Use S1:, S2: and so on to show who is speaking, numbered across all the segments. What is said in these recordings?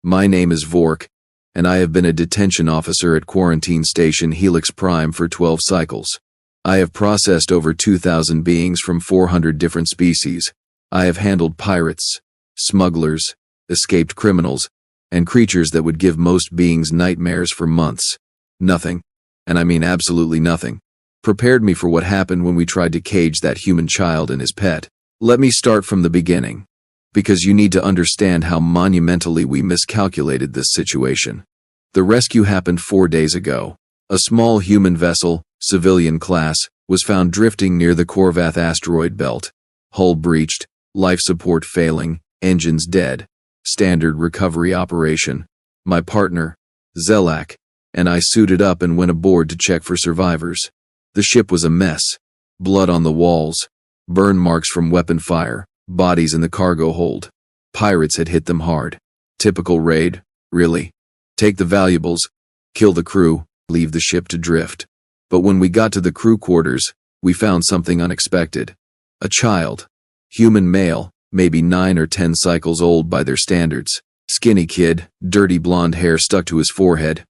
S1: My name is Vork, and I have been a detention officer at Quarantine Station Helix Prime for 12 cycles. I have processed over 2,000 beings from 400 different species. I have handled pirates, smugglers, escaped criminals, and creatures that would give most beings nightmares for months. Nothing, and I mean absolutely nothing, prepared me for what happened when we tried to cage that human child and his pet. Let me start from the beginning, because you need to understand how monumentally we miscalculated this situation. The rescue happened 4 days ago. A small human vessel, civilian class, was found drifting near the Corvath asteroid belt. Hull breached, life support failing, engines dead. Standard recovery operation. My partner, Zelak, and I suited up and went aboard to check for survivors. The ship was a mess. Blood on the walls, burn marks from weapon fire, bodies in the cargo hold. Pirates had hit them hard. Typical raid, really. Take the valuables, kill the crew, leave the ship to drift. But when we got to the crew quarters, we found something unexpected. A child. Human male, maybe 9 or 10 cycles old by their standards. Skinny kid, dirty blonde hair stuck to his forehead.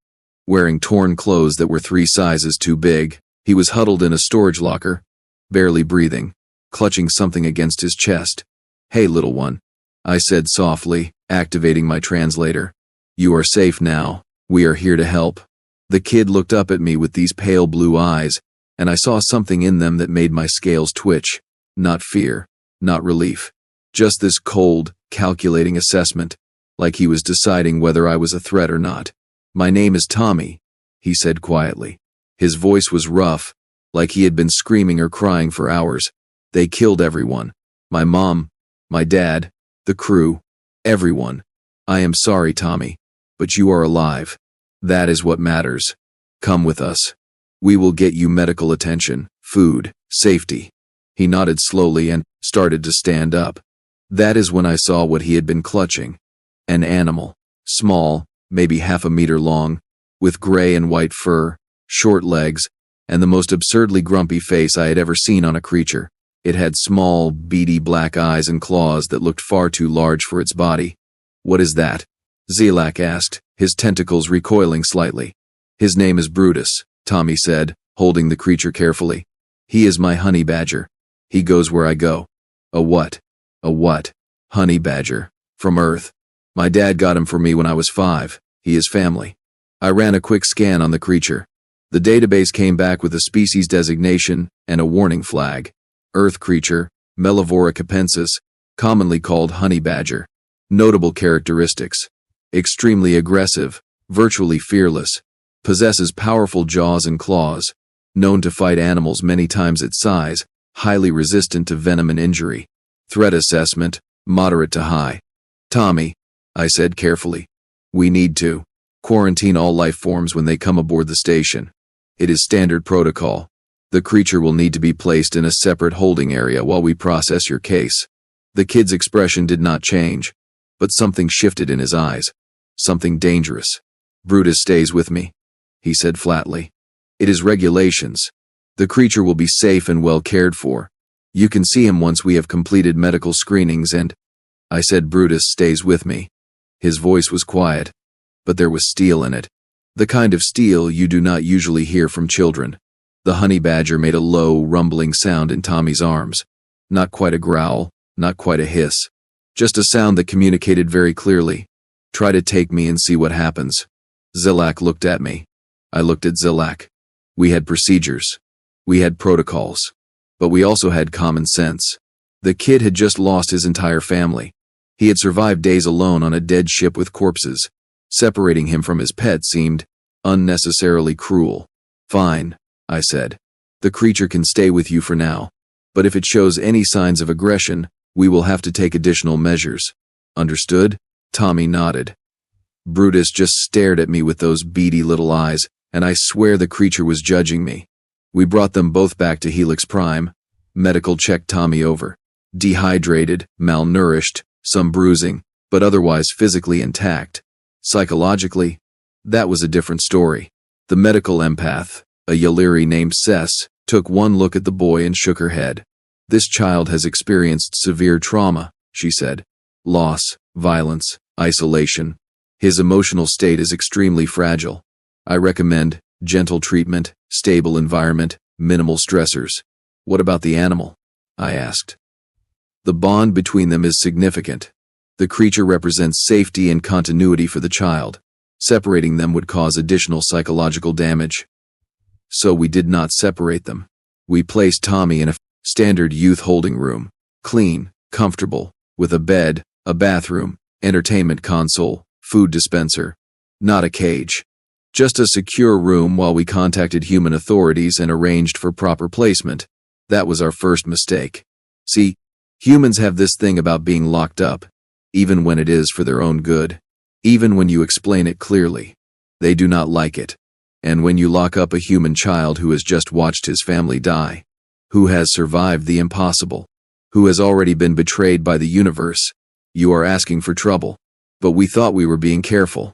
S1: Wearing torn clothes that were 3 sizes too big, he was huddled in a storage locker, barely breathing, clutching something against his chest. "Hey, little one," I said softly, activating my translator. "You are safe now. We are here to help." The kid looked up at me with these pale blue eyes, and I saw something in them that made my scales twitch. Not fear, not relief. Just this cold, calculating assessment, like he was deciding whether I was a threat or not. "My name is Tommy," he said quietly. His voice was rough, like he had been screaming or crying for hours. "They killed everyone. My mom, my dad, the crew, everyone. I am sorry, Tommy, but you are alive. That is what matters. Come with us. We will get you medical attention, food, safety." He nodded slowly and started to stand up. That is when I saw what he had been clutching. An animal. Small, maybe half a meter long, with gray and white fur, short legs, and the most absurdly grumpy face I had ever seen on a creature. It had small, beady black eyes and claws that looked far too large for its body. "What is that?" Zelak asked, his tentacles recoiling slightly. "His name is Brutus," Tommy said, holding the creature carefully. "He is my honey badger. He goes where I go." "A what?" "A what?" "Honey badger. From Earth. My dad got him for me when I was 5. He is family." I ran a quick scan on the creature. The database came back with a species designation and a warning flag. Earth creature, Mellivora capensis, commonly called honey badger. Notable characteristics: extremely aggressive, virtually fearless, possesses powerful jaws and claws, known to fight animals many times its size, highly resistant to venom and injury. Threat assessment, moderate to high. "Tommy," I said carefully, "we need to quarantine all life forms when they come aboard the station. It is standard protocol. The creature will need to be placed in a separate holding area while we process your case." The kid's expression did not change, but something shifted in his eyes. Something dangerous. "Brutus stays with me," he said flatly. "It is regulations. The creature will be safe and well cared for. You can see him once we have completed medical screenings and—" I said Brutus stays with me. His voice was quiet, but there was steel in it. The kind of steel you do not usually hear from children. The honey badger made a low, rumbling sound in Tommy's arms. Not quite a growl, not quite a hiss. Just a sound that communicated very clearly. "Try to take me and see what happens." Zelak looked at me. I looked at Zelak. We had procedures. We had protocols. But we also had common sense. The kid had just lost his entire family. He had survived days alone on a dead ship with corpses. Separating him from his pet seemed unnecessarily cruel. "Fine," I said. "The creature can stay with you for now. But if it shows any signs of aggression, we will have to take additional measures. Understood?" Tommy nodded. Brutus just stared at me with those beady little eyes, and I swear the creature was judging me. We brought them both back to Helix Prime. Medical checked Tommy over. Dehydrated, malnourished, some bruising, but otherwise physically intact. Psychologically, that was a different story. The medical empath, a Yaliri named Sess, took one look at the boy and shook her head. "This child has experienced severe trauma," she said. "Loss, violence, isolation. His emotional state is extremely fragile. I recommend gentle treatment, stable environment, minimal stressors. What about the animal? I asked. The bond between them is significant. The creature represents safety and continuity for the child. Separating them would cause additional psychological damage. So we did not separate them. We placed Tommy in a standard youth holding room, clean, comfortable, with a bed, a bathroom, entertainment console, food dispenser. Not a cage. Just a secure room while we contacted human authorities and arranged for proper placement. That was our first mistake. See, humans have this thing about being locked up, even when it is for their own good. Even when you explain it clearly, they do not like it. And when you lock up a human child who has just watched his family die, who has survived the impossible, who has already been betrayed by the universe, you are asking for trouble. But we thought we were being careful.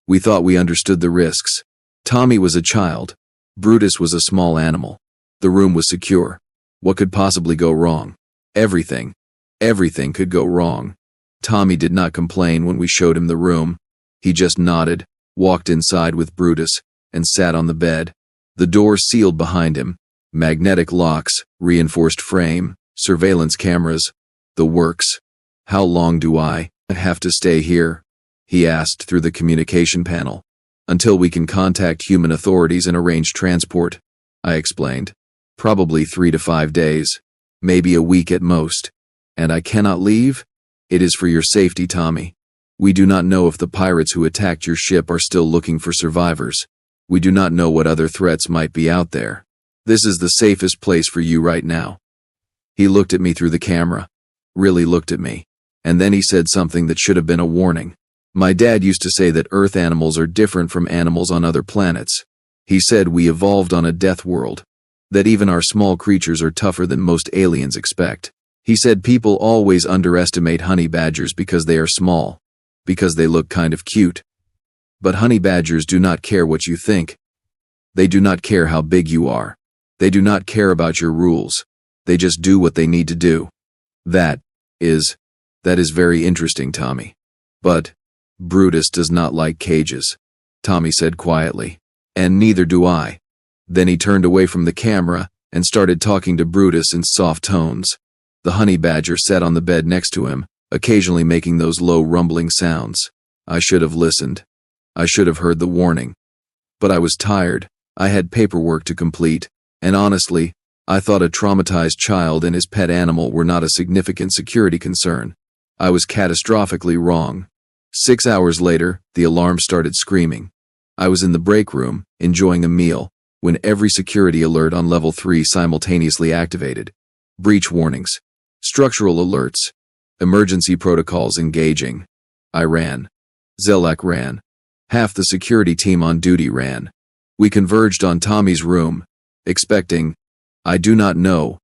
S1: We thought we understood the risks. Tommy was a child. Brutus was a small animal. The room was secure. What could possibly go wrong? Everything. Everything could go wrong. Tommy did not complain when we showed him the room. He just nodded, walked inside with Brutus, and sat on the bed. The door sealed behind him. Magnetic locks, reinforced frame, surveillance cameras. The works. How long do I have to stay here? He asked through the communication panel. Until we can contact human authorities and arrange transport, I explained. Probably 3 to 5 days. Maybe a week at most. And I cannot leave? It is for your safety, Tommy. We do not know if the pirates who attacked your ship are still looking for survivors. We do not know what other threats might be out there. This is the safest place for you right now. He looked at me through the camera. Really looked at me. And then he said something that should have been a warning. My dad used to say that Earth animals are different from animals on other planets. He said we evolved on a death world. That even our small creatures are tougher than most aliens expect. He said people always underestimate honey badgers because they are small, because they look kind of cute. But honey badgers do not care what you think. They do not care how big you are. They do not care about your rules. They just do what they need to do. That is very interesting, Tommy. But Brutus does not like cages, Tommy said quietly. And neither do I. Then he turned away from the camera and started talking to Brutus in soft tones. The honey badger sat on the bed next to him, occasionally making those low rumbling sounds. I should have listened. I should have heard the warning. But I was tired. I had paperwork to complete, and honestly, I thought a traumatized child and his pet animal were not a significant security concern. I was catastrophically wrong. 6 hours later, the alarm started screaming. I was in the break room, enjoying a meal, when every security alert on level 3 simultaneously activated. Breach warnings. Structural alerts. Emergency protocols engaging. I ran. Zelak ran. Half the security team on duty ran. We converged on Tommy's room, expecting, I do not know,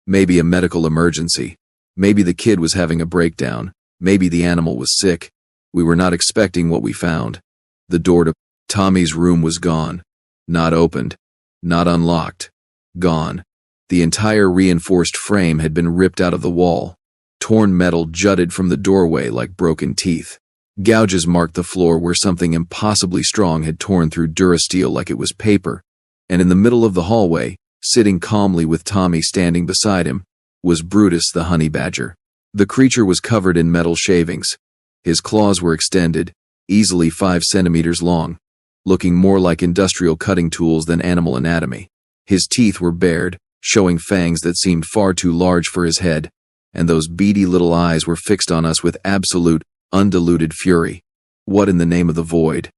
S1: maybe a medical emergency. Maybe the kid was having a breakdown. Maybe the animal was sick. We were not expecting what we found. The door to Tommy's room was gone. Not opened. Not unlocked. Gone. The entire reinforced frame had been ripped out of the wall. Torn metal jutted from the doorway like broken teeth. Gouges marked the floor where something impossibly strong had torn through durasteel like it was paper. And in the middle of the hallway, sitting calmly with Tommy standing beside him, was Brutus the honey badger. The creature was covered in metal shavings. His claws were extended, easily 5 centimeters long, looking more like industrial cutting tools than animal anatomy. His teeth were bared, showing fangs that seemed far too large for his head, and those beady little eyes were fixed on us with absolute, undiluted fury. What in the name of the void?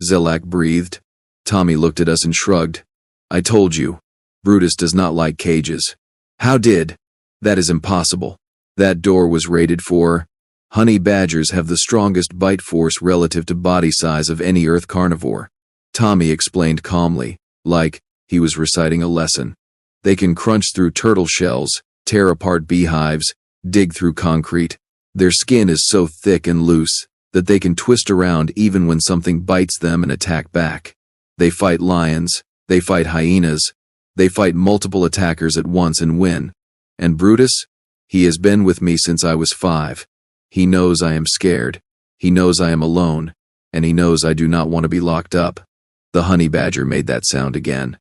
S1: Zelak breathed. Tommy looked at us and shrugged. I told you, Brutus does not like cages. How did? That is impossible. That door was rated for. Honey badgers have the strongest bite force relative to body size of any earth carnivore. Tommy explained calmly, like he was reciting a lesson. They can crunch through turtle shells, tear apart beehives, dig through concrete. Their skin is so thick and loose that they can twist around even when something bites them and attack back. They fight lions, they fight hyenas, they fight multiple attackers at once and win. And Brutus? He has been with me since I was 5. He knows I am scared. He knows I am alone. and he knows I do not want to be locked up." The honey badger made that sound again.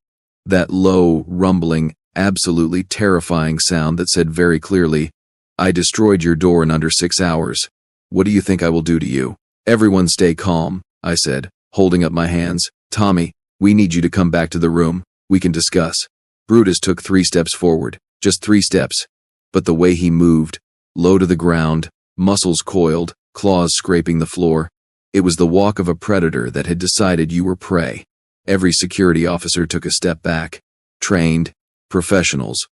S1: That low, rumbling, absolutely terrifying sound that said very clearly, "I destroyed your door in under 6 hours. What do you think I will do to you?" "Everyone stay calm," I said, holding up my hands. "Tommy, we need you to come back to the room. We can discuss." Brutus took 3 steps forward, just 3 steps. But the way he moved, low to the ground, muscles coiled, claws scraping the floor, it was the walk of a predator that had decided you were prey. Every security officer took a step back. Trained, professionals,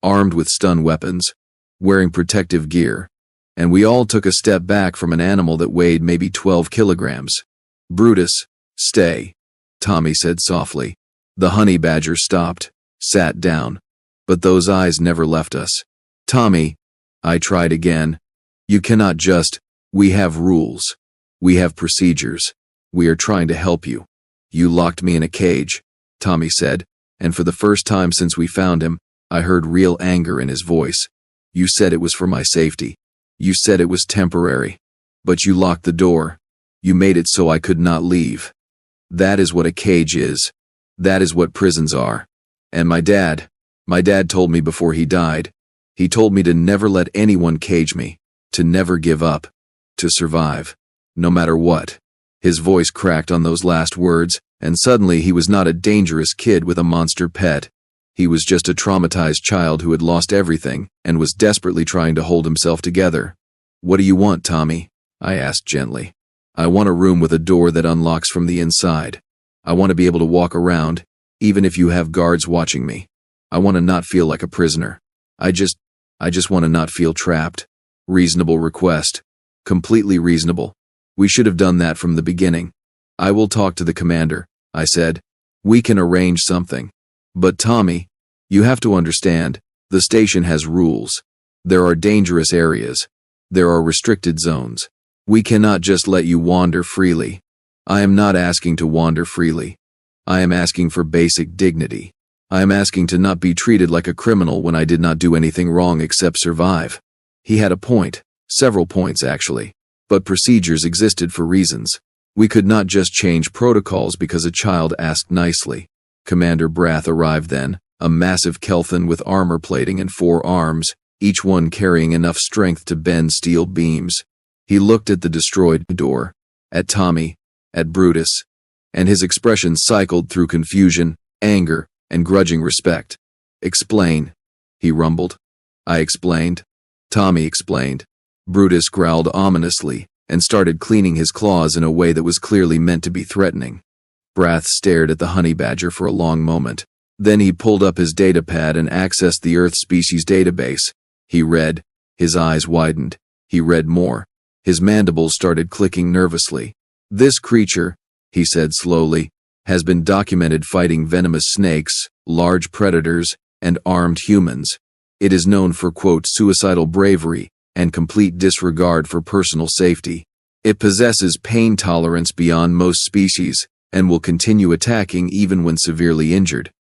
S1: armed with stun weapons, wearing protective gear. And we all took a step back from an animal that weighed maybe 12 kilograms. "Brutus, stay," Tommy said softly. The honey badger stopped, sat down. But those eyes never left us. "Tommy," I tried again. "You cannot just, we have rules. We have procedures. We are trying to help you." "You locked me in a cage," Tommy said, and for the first time since we found him, I heard real anger in his voice. "You said it was for my safety. You said it was temporary. But you locked the door. You made it so I could not leave. That is what a cage is. That is what prisons are. And my dad told me before he died, he told me to never let anyone cage me, to never give up, to survive, no matter what." His voice cracked on those last words, and suddenly he was not a dangerous kid with a monster pet. He was just a traumatized child who had lost everything and was desperately trying to hold himself together. "What do you want, Tommy?" I asked gently. "I want a room with a door that unlocks from the inside. I want to be able to walk around, even if you have guards watching me. I want to not feel like a prisoner. I just want to not feel trapped." Reasonable request. Completely reasonable. We should have done that from the beginning. "I will talk to the commander," I said. "We can arrange something. But Tommy, you have to understand, the station has rules. There are dangerous areas. There are restricted zones. We cannot just let you wander freely." "I am not asking to wander freely. I am asking for basic dignity. I am asking to not be treated like a criminal when I did not do anything wrong except survive." He had a point, several points actually, but procedures existed for reasons. We could not just change protocols because a child asked nicely. Commander Brath arrived then, a massive Kelthan with armor plating and 4 arms, each one carrying enough strength to bend steel beams. He looked at the destroyed door, at Tommy, at Brutus, and his expression cycled through confusion, anger, and grudging respect. "Explain," he rumbled. I explained. Tommy explained. Brutus growled ominously and started cleaning his claws in a way that was clearly meant to be threatening. Brath stared at the honey badger for a long moment. Then he pulled up his datapad and accessed the Earth species database. He read. His eyes widened. He read more. His mandibles started clicking nervously. "This creature," he said slowly, "has been documented fighting venomous snakes, large predators, and armed humans. It is known for, quote, suicidal bravery and complete disregard for personal safety. It possesses pain tolerance beyond most species and will continue attacking even when severely injured."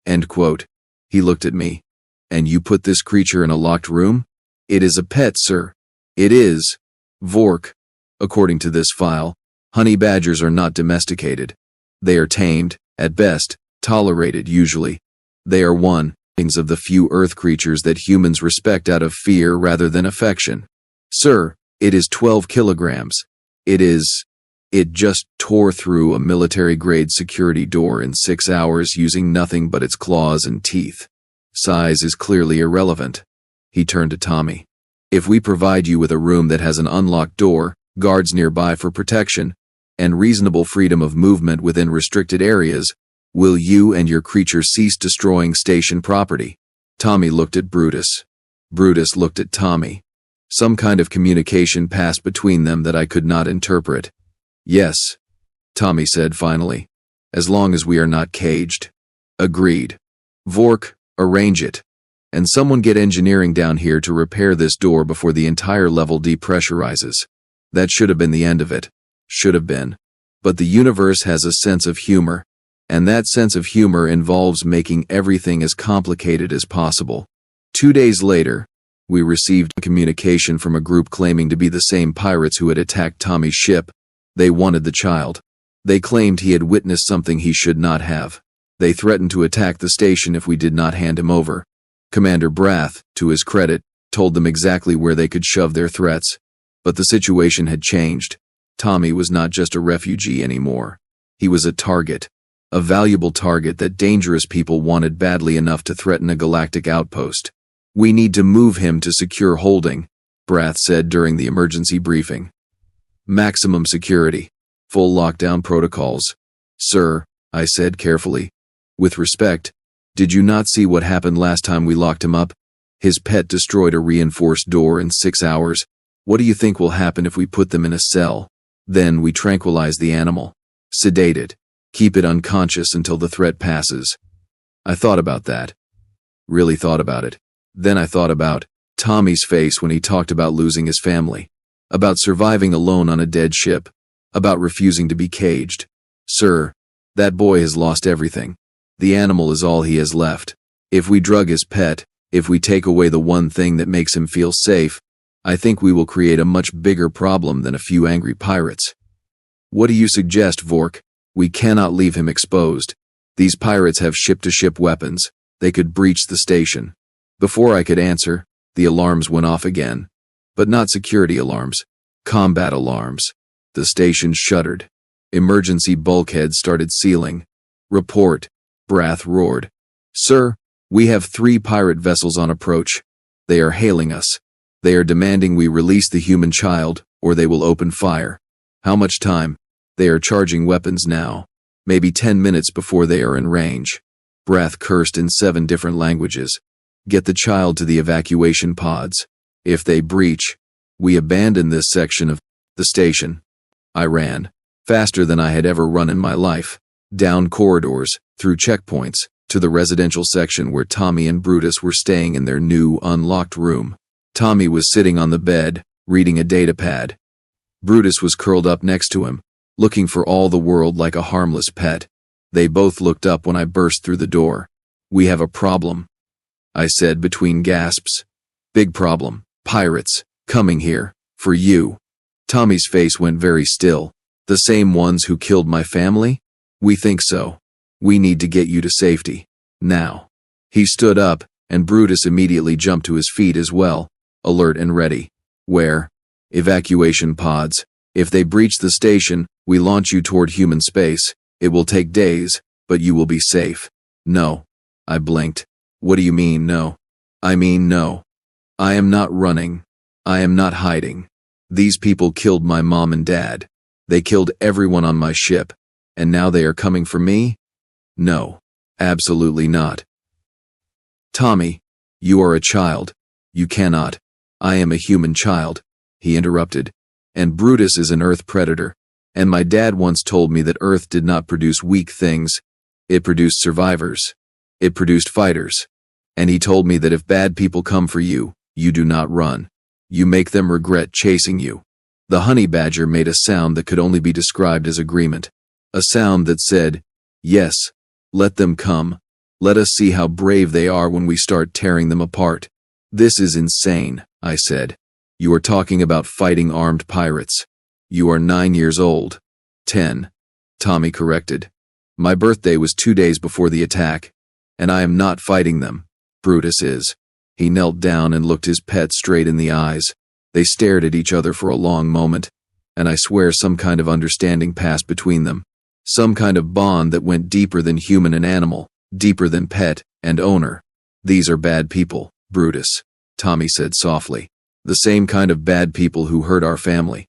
S1: End quote. He looked at me. "And you put this creature in a locked room?" "It is a pet, sir." "It is. Vork. According to this file, honey badgers are not domesticated. They are tamed, at best, tolerated usually. They are one of the few earth creatures that humans respect out of fear rather than affection. Sir, it is 12 kilograms. It just tore through a military-grade security door in 6 hours using nothing but its claws and teeth. Size is clearly irrelevant." He turned to Tommy. "If we provide you with a room that has an unlocked door, guards nearby for protection, and reasonable freedom of movement within restricted areas, will you and your creature cease destroying station property?" Tommy looked at Brutus. Brutus looked at Tommy. Some kind of communication passed between them that I could not interpret. "Yes," Tommy said finally, "as long as we are not caged." "Agreed. Vork, arrange it. And someone get engineering down here to repair this door before the entire level depressurizes." That should have been the end of it. Should have been. But the universe has a sense of humor, and that sense of humor involves making everything as complicated as possible. 2 days later, we received communication from a group claiming to be the same pirates who had attacked Tommy's ship. They wanted the child. They claimed he had witnessed something he should not have. They threatened to attack the station if we did not hand him over. Commander Brath, to his credit, told them exactly where they could shove their threats. But the situation had changed. Tommy was not just a refugee anymore. He was a target. A valuable target that dangerous people wanted badly enough to threaten a galactic outpost. "We need to move him to secure holding," Brath said during the emergency briefing. "Maximum security. Full lockdown protocols." "Sir," I said carefully, "with respect, did you not see what happened last time we locked him up? His pet destroyed a reinforced door in 6 hours. What do you think will happen if we put them in a cell? Then we tranquilize the animal. Sedate it. Keep it unconscious until the threat passes." I thought about that. Really thought about it. Then I thought about Tommy's face when he talked about losing his family. About surviving alone on a dead ship. About refusing to be caged. "Sir, that boy has lost everything. The animal is all he has left. If we drug his pet, if we take away the one thing that makes him feel safe, I think we will create a much bigger problem than a few angry pirates." "What do you suggest, Vork?" "We cannot leave him exposed. These pirates have ship-to-ship weapons. They could breach the station." Before I could answer, the alarms went off again. But not security alarms. Combat alarms. The station shuddered. Emergency bulkheads started sealing. "Report," Brath roared. "Sir, we have 3 pirate vessels on approach. They are hailing us. They are demanding we release the human child, or they will open fire." "How much time?" "They are charging weapons now. Maybe 10 minutes before they are in range." Brath cursed in 7 different languages. "Get the child to the evacuation pods. If they breach, we abandon this section of the station." I ran, faster than I had ever run in my life, down corridors, through checkpoints, to the residential section where Tommy and Brutus were staying in their new, unlocked room. Tommy was sitting on the bed, reading a datapad. Brutus was curled up next to him, looking for all the world like a harmless pet. They both looked up when I burst through the door. "We have a problem," I said between gasps. "Big problem. Pirates. Coming here. For you." Tommy's face went very still. "The same ones who killed my family?" "We think so. We need to get you to safety. Now." He stood up, and Brutus immediately jumped to his feet as well, alert and ready. "Where?" "Evacuation pods. If they breach the station, we launch you toward human space. It will take days, but you will be safe." "No." I blinked. "What do you mean, no?" "I mean no. I am not running. I am not hiding. These people killed my mom and dad. They killed everyone on my ship, and now they are coming for me? No. Absolutely not." "Tommy, you are a child. You cannot." "I am a human child," he interrupted. "And Brutus is an Earth predator. And my dad once told me that Earth did not produce weak things. It produced survivors. It produced fighters. And he told me that if bad people come for you, you do not run. You make them regret chasing you." The honey badger made a sound that could only be described as agreement. A sound that said, "Yes, let them come. Let us see how brave they are when we start tearing them apart." "This is insane," I said. "You are talking about fighting armed pirates. You are 9 years old." 10. Tommy corrected. "My birthday was 2 days before the attack. And I am not fighting them. Brutus is." He knelt down and looked his pet straight in the eyes. They stared at each other for a long moment, and I swear some kind of understanding passed between them. Some kind of bond that went deeper than human and animal, deeper than pet and owner. "These are bad people, Brutus," Tommy said softly. "The same kind of bad people who hurt our family.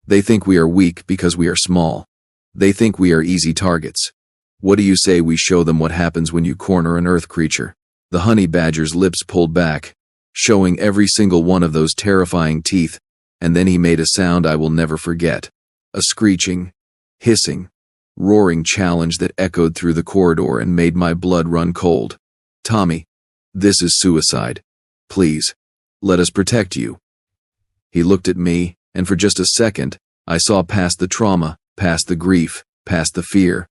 S1: They think we are weak because we are small. They think we are easy targets. What do you say we show them what happens when you corner an Earth creature?" The honey badger's lips pulled back, showing every single one of those terrifying teeth, and then he made a sound I will never forget. A screeching, hissing, roaring challenge that echoed through the corridor and made my blood run cold. "Tommy, this is suicide. Please, let us protect you." He looked at me, and for just a second, I saw past the trauma, past the grief, past the fear.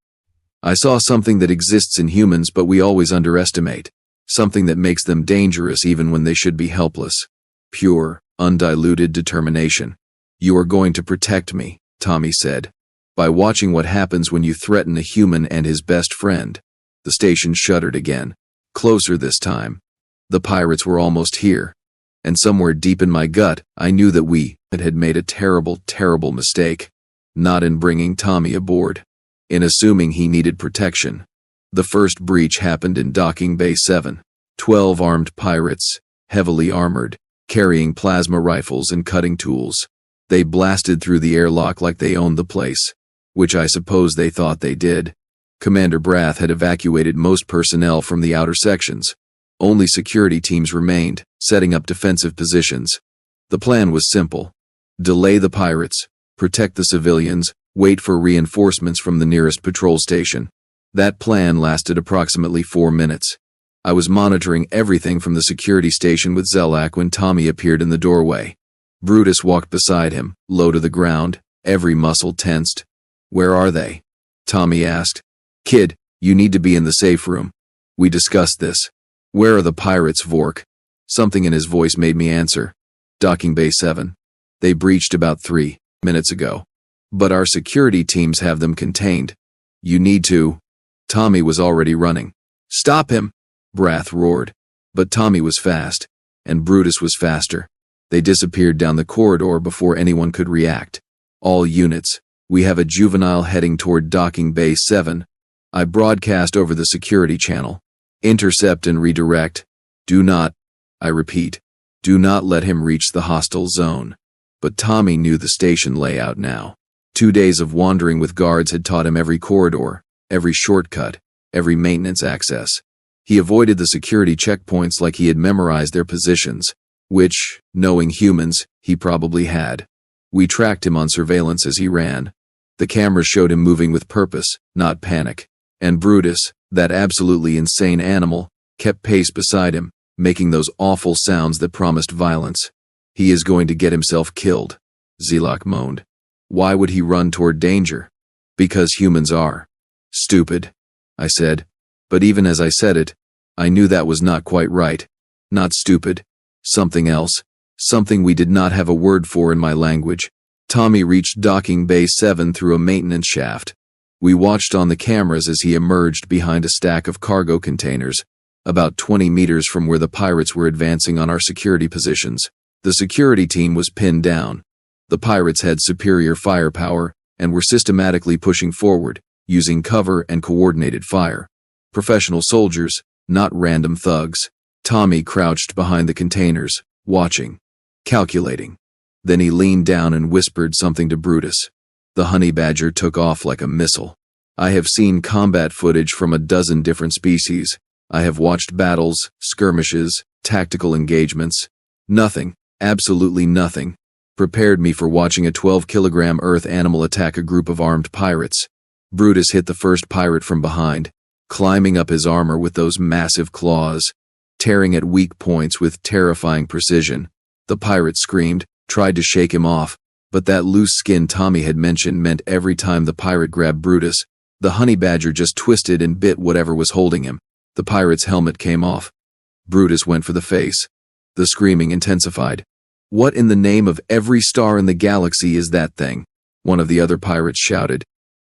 S1: I saw something that exists in humans but we always underestimate. Something that makes them dangerous even when they should be helpless. Pure, undiluted determination. "You are going to protect me," Tommy said. by watching what happens when you threaten a human and his best friend. The station shuddered again. Closer this time. The pirates were almost here. And somewhere deep in my gut, I knew that we had made a terrible, terrible mistake. Not in bringing Tommy aboard. In assuming he needed protection. The first breach happened in Docking Bay 7. 12 armed pirates, heavily armored, carrying plasma rifles and cutting tools. They blasted through the airlock like they owned the place. Which I suppose they thought they did. Commander Brath had evacuated most personnel from the outer sections. Only security teams remained, setting up defensive positions. The plan was simple. Delay the pirates, protect the civilians, wait for reinforcements from the nearest patrol station. That plan lasted approximately 4 minutes. I was monitoring everything from the security station with Zelak when Tommy appeared in the doorway. Brutus walked beside him, low to the ground, every muscle tensed. "Where are they?" Tommy asked. "Kid, you need to be in the safe room. We discussed this." "Where are the pirates, Vork?" Something in his voice made me answer. "Docking Bay 7. They breached about 3 minutes ago. But our security teams have them contained. You need to." Tommy was already running. "Stop him!" Brath roared. But Tommy was fast, and Brutus was faster. They disappeared down the corridor before anyone could react. "All units, we have a juvenile heading toward Docking Bay 7. I broadcast over the security channel. Intercept and redirect. Do not, I repeat, do not let him reach the hostile zone." But Tommy knew the station layout now. 2 days of wandering with guards had taught him every corridor, every shortcut, every maintenance access. He avoided the security checkpoints like he had memorized their positions, which, knowing humans, he probably had. We tracked him on surveillance as he ran. The cameras showed him moving with purpose, not panic. And Brutus, that absolutely insane animal, kept pace beside him, making those awful sounds that promised violence. "He is going to get himself killed," Zelak moaned. "Why would he run toward danger?" "Because humans are. Stupid," I said. But even as I said it, I knew that was not quite right. Not stupid. Something else. Something we did not have a word for in my language. Tommy reached Docking Bay 7 through a maintenance shaft. We watched on the cameras as he emerged behind a stack of cargo containers, about 20 meters from where the pirates were advancing on our security positions. The security team was pinned down. The pirates had superior firepower and were systematically pushing forward, using cover and coordinated fire. Professional soldiers, not random thugs. Tommy crouched behind the containers, watching, calculating. Then he leaned down and whispered something to Brutus. The honey badger took off like a missile. I have seen combat footage from a dozen different species. I have watched battles, skirmishes, tactical engagements. Nothing, absolutely nothing, prepared me for watching a 12-kilogram earth animal attack a group of armed pirates. Brutus hit the first pirate from behind, climbing up his armor with those massive claws, tearing at weak points with terrifying precision. The pirate screamed, tried to shake him off, but that loose skin Tommy had mentioned meant every time the pirate grabbed Brutus, the honey badger just twisted and bit whatever was holding him. The pirate's helmet came off. Brutus went for the face. The screaming intensified. "What in the name of every star in the galaxy is that thing?" One of the other pirates shouted.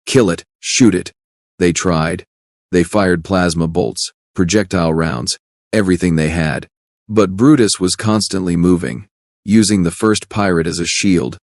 S1: "Kill it, shoot it." They tried. They fired plasma bolts, projectile rounds, everything they had. But Brutus was constantly moving, using the first pirate as a shield,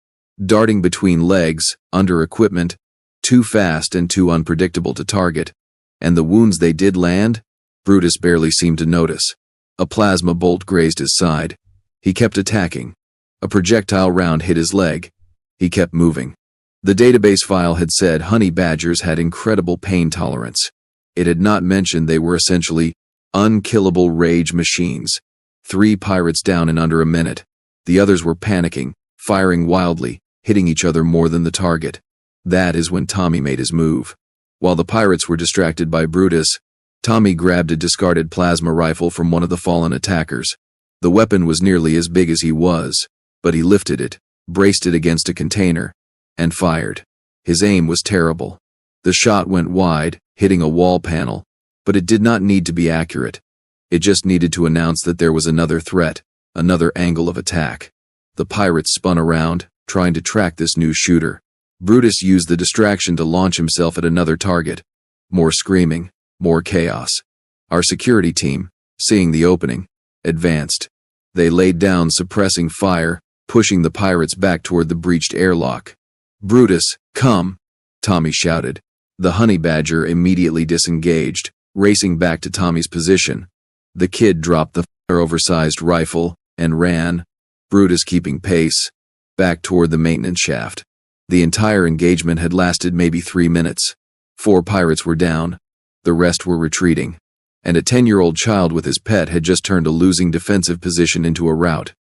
S1: darting between legs, under equipment, too fast and too unpredictable to target. And the wounds they did land, Brutus barely seemed to notice. A plasma bolt grazed his side. He kept attacking. A projectile round hit his leg. He kept moving. The database file had said honey badgers had incredible pain tolerance. It had not mentioned they were essentially unkillable rage machines. 3 pirates down in under a minute. The others were panicking, firing wildly, hitting each other more than the target. That is when Tommy made his move. While the pirates were distracted by Brutus, Tommy grabbed a discarded plasma rifle from one of the fallen attackers. The weapon was nearly as big as he was, but he lifted it, braced it against a container, and fired. His aim was terrible. The shot went wide, hitting a wall panel, but it did not need to be accurate. It just needed to announce that there was another threat, another angle of attack. The pirates spun around, trying to track this new shooter. Brutus used the distraction to launch himself at another target. More screaming, more chaos. Our security team, seeing the opening, advanced. They laid down, suppressing fire, pushing the pirates back toward the breached airlock. "Brutus, come!" Tommy shouted. The honey badger immediately disengaged, racing back to Tommy's position. The kid dropped the oversized rifle and ran, Brutus keeping pace, back toward the maintenance shaft. The entire engagement had lasted maybe 3 minutes. 4 pirates were down. The rest were retreating. And a 10-year-old child with his pet had just turned a losing defensive position into a rout.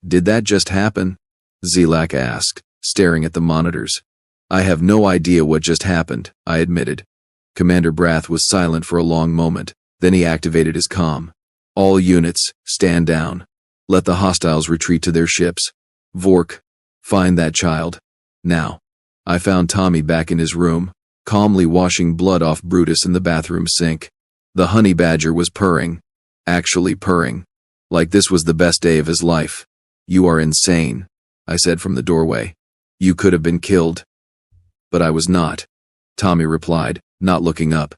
S1: "Did that just happen?" Zelak asked, staring at the monitors. "I have no idea what just happened," I admitted. Commander Brath was silent for a long moment. Then he activated his comm. "All units, stand down. Let the hostiles retreat to their ships. Vork, find that child. Now." I found Tommy back in his room, calmly washing blood off Brutus in the bathroom sink. The honey badger was purring. Actually purring. Like this was the best day of his life. "You are insane," I said from the doorway. "You could have been killed." "But I was not," Tommy replied, not looking up.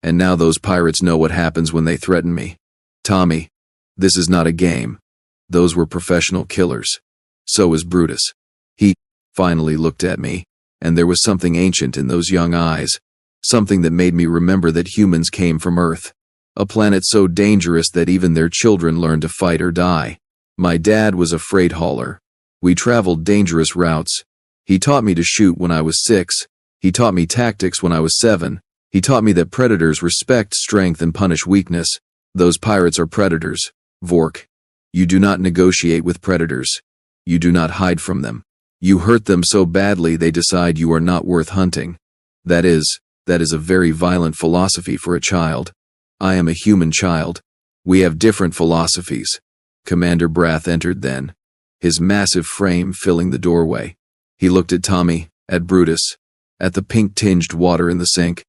S1: "And now those pirates know what happens when they threaten me. Tommy, this is not a game. Those were professional killers. So is Brutus." He finally looked at me, and there was something ancient in those young eyes, something that made me remember that humans came from Earth, a planet so dangerous that even their children learn to fight or die. My dad was a freight hauler. We traveled dangerous routes. He taught me to shoot when I was 6. He taught me tactics when I was 7. He taught me that predators respect strength and punish weakness. Those pirates are predators, Vork. You do not negotiate with predators. You do not hide from them. You hurt them so badly they decide you are not worth hunting. That is a very violent philosophy for a child. I am a human child. We have different philosophies. Commander Brath entered then, his massive frame filling the doorway. He looked at Tommy, at Brutus, at the pink-tinged water in the sink.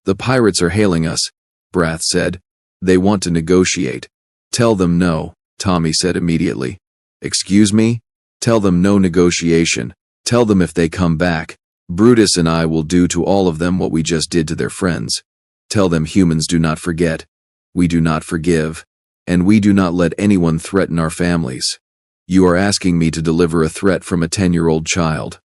S1: "The pirates are hailing us," Brath said. "They want to negotiate." "Tell them no," Tommy said immediately. "Excuse me? Tell them no negotiation. Tell them if they come back, Brutus and I will do to all of them what we just did to their friends. Tell them humans do not forget. We do not forgive. And we do not let anyone threaten our families. You are asking me to deliver a threat from a 10-year-old child.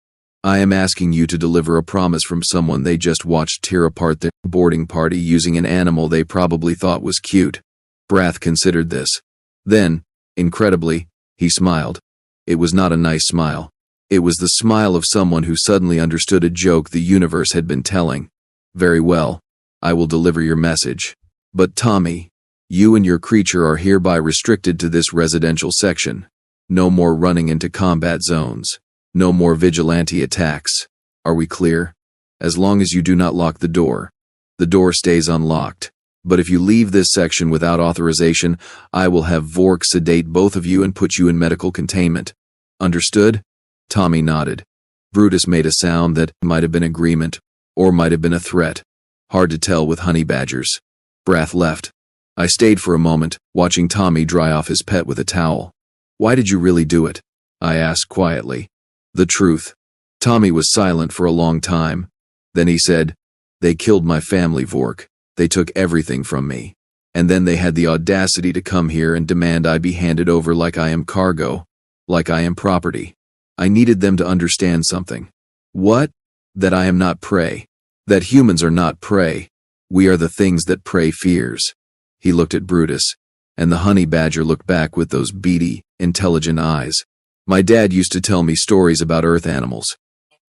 S1: I am asking you to deliver a promise from someone they just watched tear apart their boarding party using an animal they probably thought was cute." Brath considered this. Then, incredibly, he smiled. It was not a nice smile. It was the smile of someone who suddenly understood a joke the universe had been telling. "Very well. I will deliver your message. But Tommy, you and your creature are hereby restricted to this residential section. No more running into combat zones. No more vigilante attacks. Are we clear? As long as you do not lock the door. The door stays unlocked. But if you leave this section without authorization, I will have Vork sedate both of you and put you in medical containment. Understood?" Tommy nodded. Brutus made a sound that might have been agreement, or might have been a threat. Hard to tell with honey badgers. Brath left. I stayed for a moment, watching Tommy dry off his pet with a towel. "Why did you really do it?" I asked quietly. "The truth." Tommy was silent for a long time. Then he said, "They killed my family, Vork. They took everything from me. And then they had the audacity to come here and demand I be handed over like I am cargo, like I am property. I needed them to understand something." "What?" "That I am not prey. That humans are not prey. We are the things that prey fears." He looked at Brutus, and the honey badger looked back with those beady, intelligent eyes. "My dad used to tell me stories about earth animals.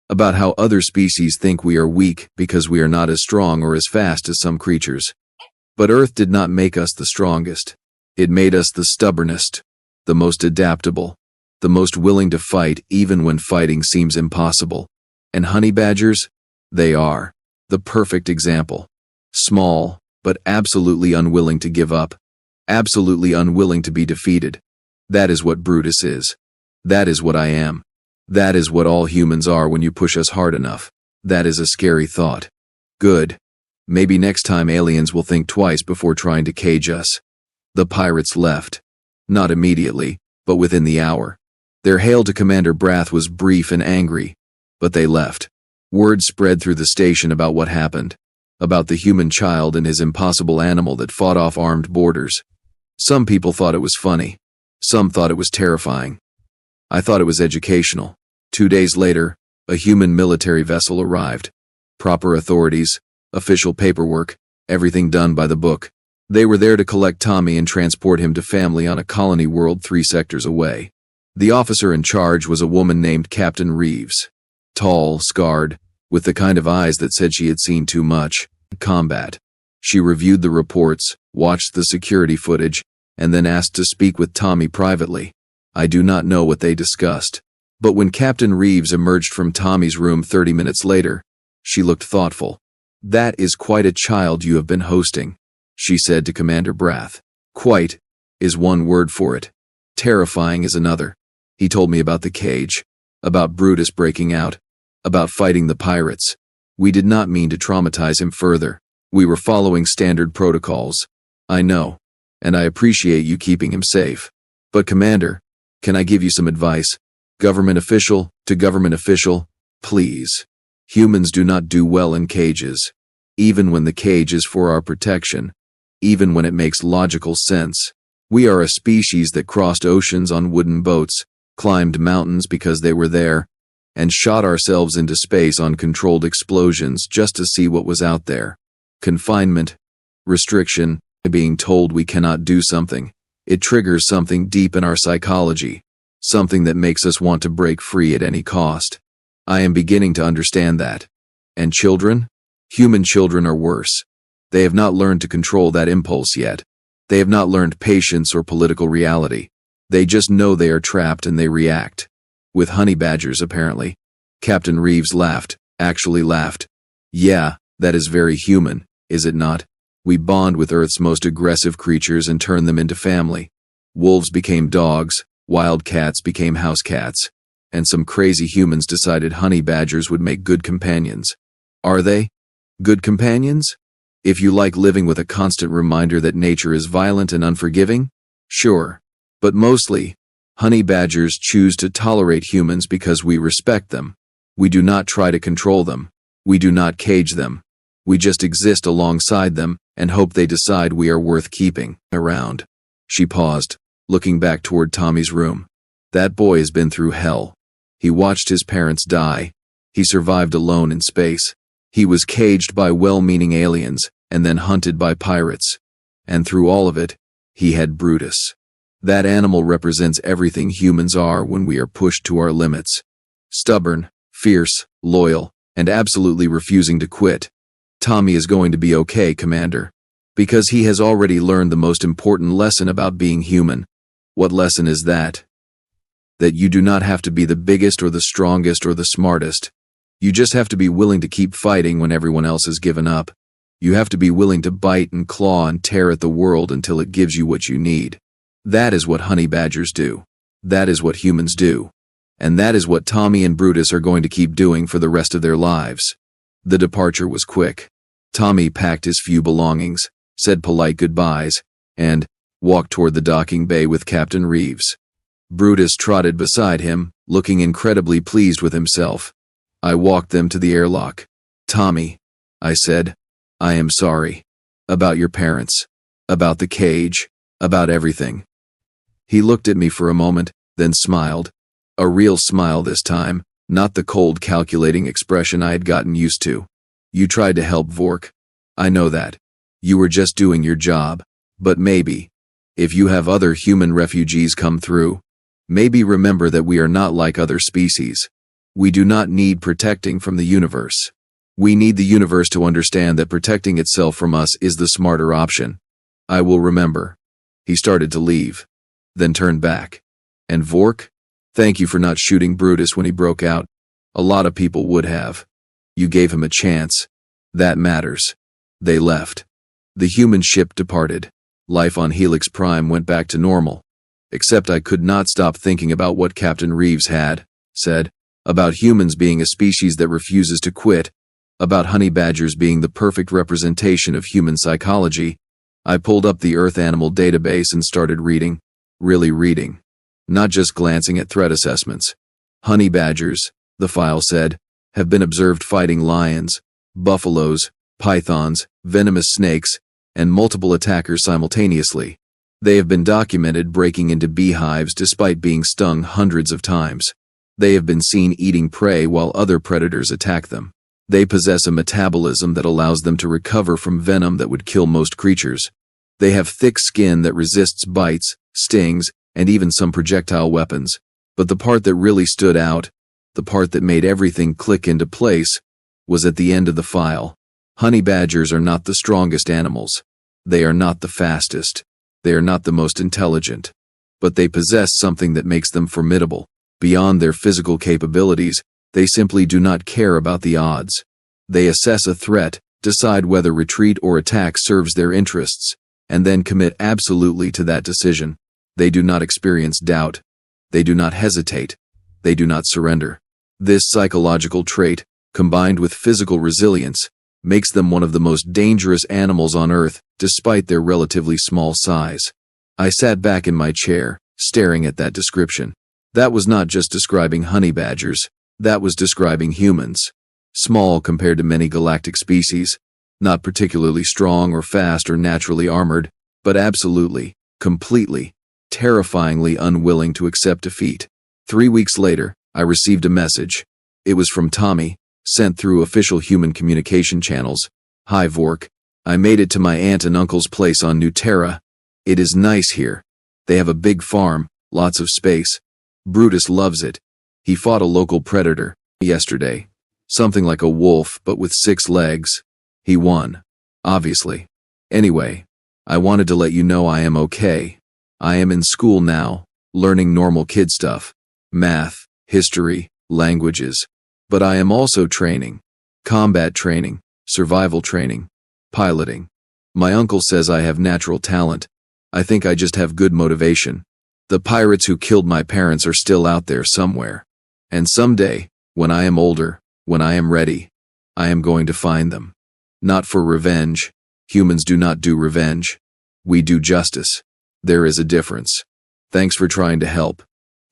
S1: About how other species think we are weak because we are not as strong or as fast as some creatures. But Earth did not make us the strongest. It made us the stubbornest, the most adaptable, the most willing to fight even when fighting seems impossible. And honey badgers? They are the perfect example. Small, but absolutely unwilling to give up. Absolutely unwilling to be defeated. That is what Brutus is. That is what I am. That is what all humans are when you push us hard enough. That is a scary thought. Good. Maybe next time aliens will think twice before trying to cage us." The pirates left. Not immediately, but within the hour. Their hail to Commander Brath was brief and angry, but they left. Word spread through the station about what happened, about the human child and his impossible animal that fought off armed boarders. Some people thought it was funny. Some thought it was terrifying. I thought it was educational. 2 days later, a human military vessel arrived. Proper authorities, official paperwork, everything done by the book. They were there to collect Tommy and transport him to family on a colony world 3 sectors away. The officer in charge was a woman named Captain Reeves. Tall, scarred, with the kind of eyes that said she had seen too much combat. She reviewed the reports, watched the security footage, and then asked to speak with Tommy privately. I do not know what they discussed. But when Captain Reeves emerged from Tommy's room 30 minutes later, she looked thoughtful. "That is quite a child you have been hosting," she said to Commander Brath. "Quite is one word for it. Terrifying is another." He told me about the cage, about Brutus breaking out, about fighting the pirates. We did not mean to traumatize him further. We were following standard protocols. I know, and I appreciate you keeping him safe. But Commander, can I give you some advice? Government official to government official, please. Humans do not do well in cages. Even when the cage is for our protection. Even when it makes logical sense. We are a species that crossed oceans on wooden boats, climbed mountains because they were there, and shot ourselves into space on controlled explosions just to see what was out there. Confinement, restriction, being told we cannot do something. It triggers something deep in our psychology, something that makes us want to break free at any cost. I am beginning to understand that. And children? Human children are worse. They have not learned to control that impulse yet. They have not learned patience or political reality. They just know they are trapped and they react. With honey badgers, apparently. Captain Reeves laughed, actually laughed. Yeah, that is very human, is it not? We bond with Earth's most aggressive creatures and turn them into family. Wolves became dogs, wild cats became house cats, and some crazy humans decided honey badgers would make good companions. Are they? Good companions? If you like living with a constant reminder that nature is violent and unforgiving? Sure. But mostly, honey badgers choose to tolerate humans because we respect them. We do not try to control them. We do not cage them. We just exist alongside them and hope they decide we are worth keeping around. She paused, looking back toward Tommy's room. That boy has been through hell. He watched his parents die. He survived alone in space. He was caged by well-meaning aliens and then hunted by pirates. And through all of it, he had Brutus. That animal represents everything humans are when we are pushed to our limits. Stubborn, fierce, loyal, and absolutely refusing to quit. Tommy is going to be okay, Commander. Because he has already learned the most important lesson about being human. What lesson is that? That you do not have to be the biggest or the strongest or the smartest. You just have to be willing to keep fighting when everyone else has given up. You have to be willing to bite and claw and tear at the world until it gives you what you need. That is what honey badgers do. That is what humans do. And that is what Tommy and Brutus are going to keep doing for the rest of their lives. The departure was quick. Tommy packed his few belongings, said polite goodbyes, and walked toward the docking bay with Captain Reeves. Brutus trotted beside him, looking incredibly pleased with himself. I walked them to the airlock. Tommy, I said, I am sorry. About your parents. About the cage. About everything. He looked at me for a moment, then smiled. A real smile this time, not the cold calculating expression I had gotten used to. You tried to help Vork. I know that. You were just doing your job. But maybe, if you have other human refugees come through, maybe remember that we are not like other species. We do not need protecting from the universe. We need the universe to understand that protecting itself from us is the smarter option. I will remember. He started to leave, then turned back. And Vork? Thank you for not shooting Brutus when he broke out. A lot of people would have. You gave him a chance. That matters. They left. The human ship departed. Life on Helix Prime went back to normal. Except I could not stop thinking about what Captain Reeves had said, about humans being a species that refuses to quit, about honey badgers being the perfect representation of human psychology. I pulled up the Earth Animal database and started reading. Really reading. Not just glancing at threat assessments. Honey badgers, the file said, have been observed fighting lions, buffaloes, pythons, venomous snakes, and multiple attackers simultaneously. They have been documented breaking into beehives despite being stung hundreds of times. They have been seen eating prey while other predators attack them. They possess a metabolism that allows them to recover from venom that would kill most creatures. They have thick skin that resists bites, stings, and even some projectile weapons. But the part that really stood out, the part that made everything click into place, was at the end of the file. Honey badgers are not the strongest animals. They are not the fastest. They are not the most intelligent. But they possess something that makes them formidable. Beyond their physical capabilities, they simply do not care about the odds. They assess a threat, decide whether retreat or attack serves their interests, and then commit absolutely to that decision. They do not experience doubt. They do not hesitate. They do not surrender. This psychological trait, combined with physical resilience, makes them one of the most dangerous animals on Earth, despite their relatively small size. I sat back in my chair, staring at that description. That was not just describing honey badgers, that was describing humans. Small compared to many galactic species, not particularly strong or fast or naturally armored, but absolutely, completely, terrifyingly unwilling to accept defeat. 3 weeks later, I received a message. It was from Tommy, sent through official human communication channels. Hi Vork. I made it to my aunt and uncle's place on New Terra. It is nice here. They have a big farm, lots of space. Brutus loves it. He fought a local predator yesterday. Something like a wolf, but with 6 legs. He won. Obviously. Anyway, I wanted to let you know I am okay. I am in school now, learning normal kid stuff. Math, history, languages. But I am also training. Combat training, survival training, piloting. My uncle says I have natural talent. I think I just have good motivation. The pirates who killed my parents are still out there somewhere. And someday, when I am older, when I am ready, I am going to find them. Not for revenge. Humans do not do revenge. We do justice. There is a difference. Thanks for trying to help.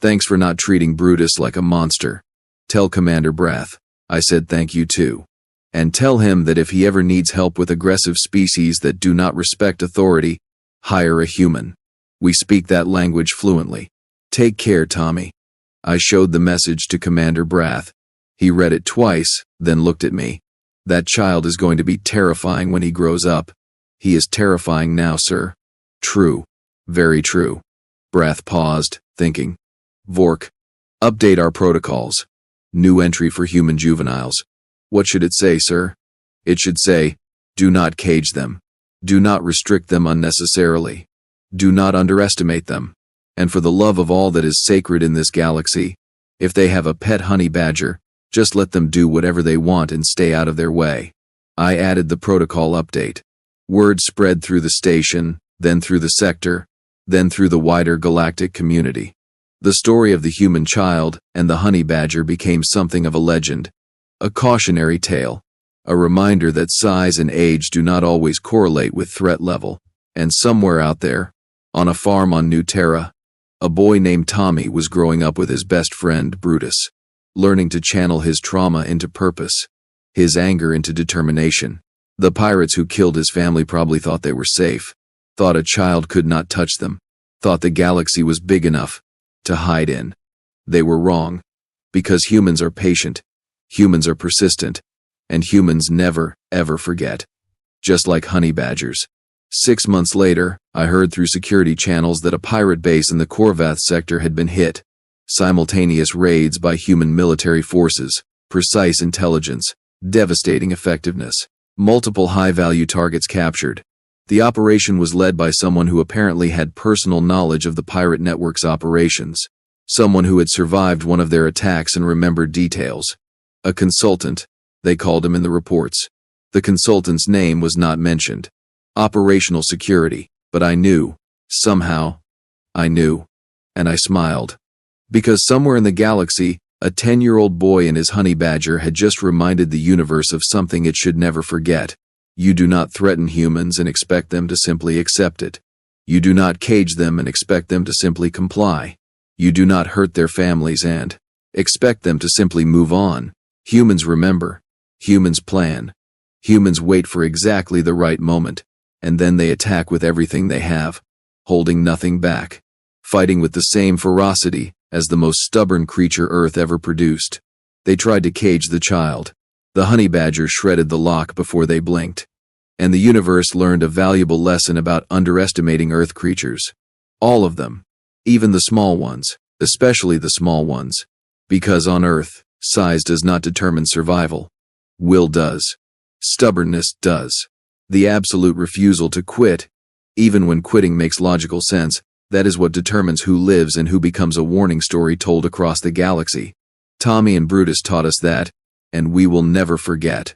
S1: Thanks for not treating Brutus like a monster. Tell Commander Brath I said thank you too. And tell him that if he ever needs help with aggressive species that do not respect authority, hire a human. We speak that language fluently. Take care, Tommy. I showed the message to Commander Brath. He read it twice, then looked at me. That child is going to be terrifying when he grows up. He is terrifying now, sir. True. Very true. Brath paused, thinking. Vork. Update our protocols. New entry for human juveniles. What should it say, sir? It should say, do not cage them. Do not restrict them unnecessarily. Do not underestimate them. And for the love of all that is sacred in this galaxy, if they have a pet honey badger, just let them do whatever they want and stay out of their way. I added the protocol update. Word spread through the station, then through the sector, then through the wider galactic community. The story of the human child and the honey badger became something of a legend, a cautionary tale, a reminder that size and age do not always correlate with threat level. And somewhere out there, on a farm on New Terra, a boy named Tommy was growing up with his best friend Brutus, learning to channel his trauma into purpose, his anger into determination. The pirates who killed his family probably thought they were safe, thought a child could not touch them, thought the galaxy was big enough to hide in. They were wrong, because humans are patient, humans are persistent, and humans never, ever forget. Just like honey badgers. 6 months later, I heard through security channels that a pirate base in the Korvath sector had been hit. Simultaneous raids by human military forces, precise intelligence, devastating effectiveness, multiple high-value targets captured. The operation was led by someone who apparently had personal knowledge of the pirate network's operations, someone who had survived one of their attacks and remembered details. A consultant, they called him in the reports. The consultant's name was not mentioned. Operational security, but I knew. Somehow, I knew. And I smiled. Because somewhere in the galaxy, a 10-year-old boy and his honey badger had just reminded the universe of something it should never forget. You do not threaten humans and expect them to simply accept it. You do not cage them and expect them to simply comply. You do not hurt their families and expect them to simply move on. Humans remember. Humans plan. Humans wait for exactly the right moment, and then they attack with everything they have, holding nothing back, fighting with the same ferocity as the most stubborn creature Earth ever produced. They tried to cage the child. The honey badger shredded the lock before they blinked. And the universe learned a valuable lesson about underestimating Earth creatures. All of them. Even the small ones, especially the small ones. Because on Earth, size does not determine survival. Will does. Stubbornness does. The absolute refusal to quit, even when quitting makes logical sense, that is what determines who lives and who becomes a warning story told across the galaxy. Tommy and Brutus taught us that, and we will never forget.